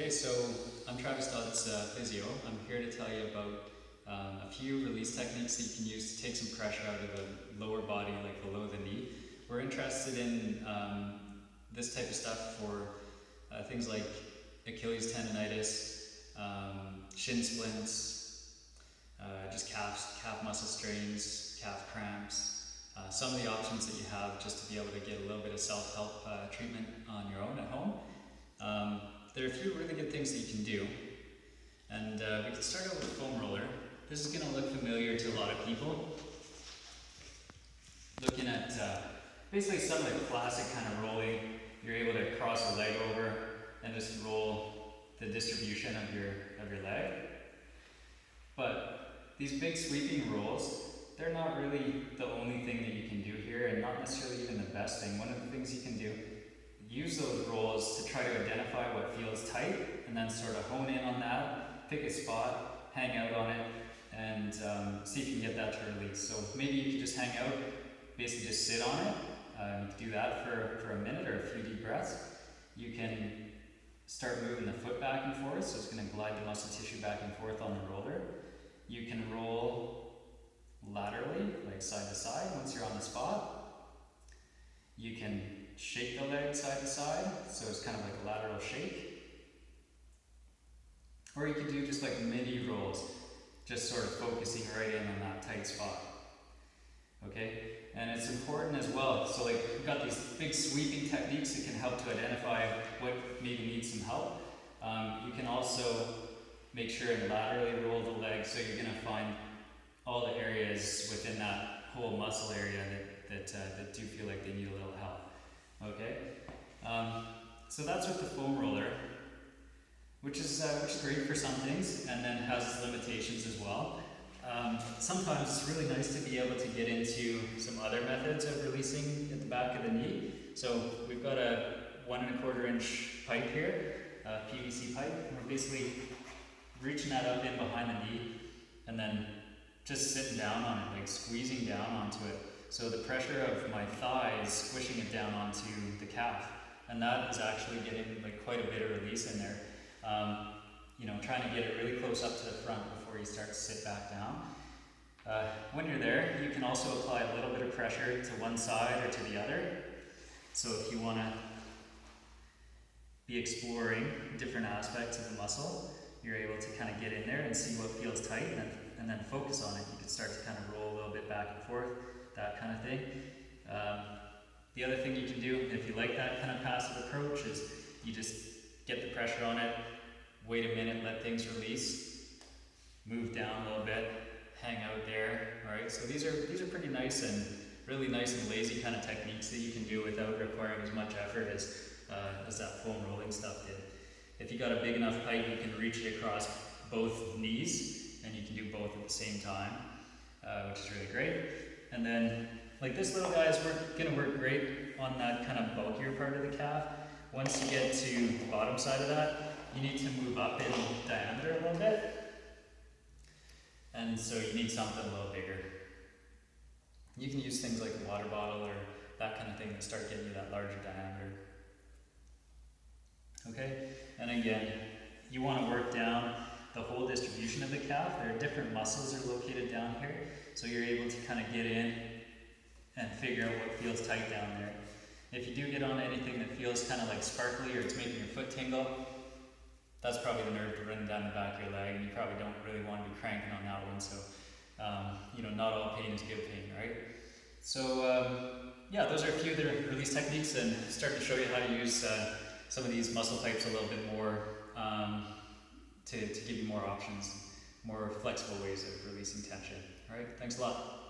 Okay, so I'm Dodds Physio. I'm here to tell you about a few release techniques that you can use to take some pressure out of the lower body, like below the knee. We're interested in this type of stuff for things like achilles tendonitis, shin splints, just calf muscle strains, calf cramps. Some of the options that you have just to be able to get a little bit of self-help treatment on your own at home. There are a few really good things that you can do, and we can start out with a foam roller. This is going to look familiar to a lot of people. Looking at basically some of the classic kind of rolling, you're able to cross your leg over and just roll the distribution of your leg. But these big sweeping rolls, they're not really the only thing that you can do here, and not necessarily even the best thing. One of the things you can do, use those rolls to try to identify what feels tight and then sort of hone in on that, pick a spot, hang out on it, and see if you can get that to release. So maybe you can just hang out, basically just sit on it. You can do that for a minute or a few deep breaths. You can start moving the foot back and forth, so it's going to glide the muscle tissue back and forth on the roller. You can roll laterally, like side to side once you're on the spot. You can shake the leg side to side, so it's kind of like a lateral shake. Or you can do just like mini rolls, just sort of focusing right in on that tight spot. Okay? And it's important as well, so like we've got these big sweeping techniques that can help to identify what maybe needs some help. You can also make sure and laterally roll the leg, so you're going to find all the areas within that whole muscle area that do feel like they need a little help. Okay, so that's with the foam roller, which is great for some things, and then has its limitations as well. Sometimes it's really nice to be able to get into some other methods of releasing at the back of the knee. So we've got a 1 1/4 inch pipe here, a PVC pipe, and we're basically reaching that up in behind the knee, and then just sitting down on it, like squeezing down onto it. So the pressure of my thigh is squishing it down onto the calf, and that is actually getting like quite a bit of release in there. Trying to get it really close up to the front before you start to sit back down. When you're there, you can also apply a little bit of pressure to one side or to the other. So if you want to be exploring different aspects of the muscle, you're able to kind of get in there and see what feels tight, and then focus on it. You can start to kind of roll a little bit back and forth, that kind of thing. The other thing you can do, if you like that kind of passive approach, is you just get the pressure on it, wait a minute, let things release, move down a little bit, hang out there. All right, so these are pretty nice and really nice and lazy kind of techniques that you can do without requiring as much effort as that foam rolling stuff did. If you got a big enough pipe, you can reach it across both knees, and you can do both at the same time, which is really great. And then, like this little guy is going to work great on that kind of bulkier part of the calf. Once you get to the bottom side of that, you need to move up in diameter a little bit. And so you need something a little bigger. You can use things like a water bottle or that kind of thing to start getting you that larger diameter. Okay? And again, you want to work down the whole distribution of the calf. There are different muscles that are located down here, so you're able to kind of get in and figure out what feels tight down there. If you do get on anything that feels kind of like sparkly or it's making your foot tingle, that's probably the nerve to run down the back of your leg, and you probably don't really want to be cranking on that one. So, not all pain is good pain, right? So, those are a few of the release techniques, and start to show you how to use some of these muscle pipes a little bit more to give you more options, more flexible ways of releasing tension. All right, thanks a lot.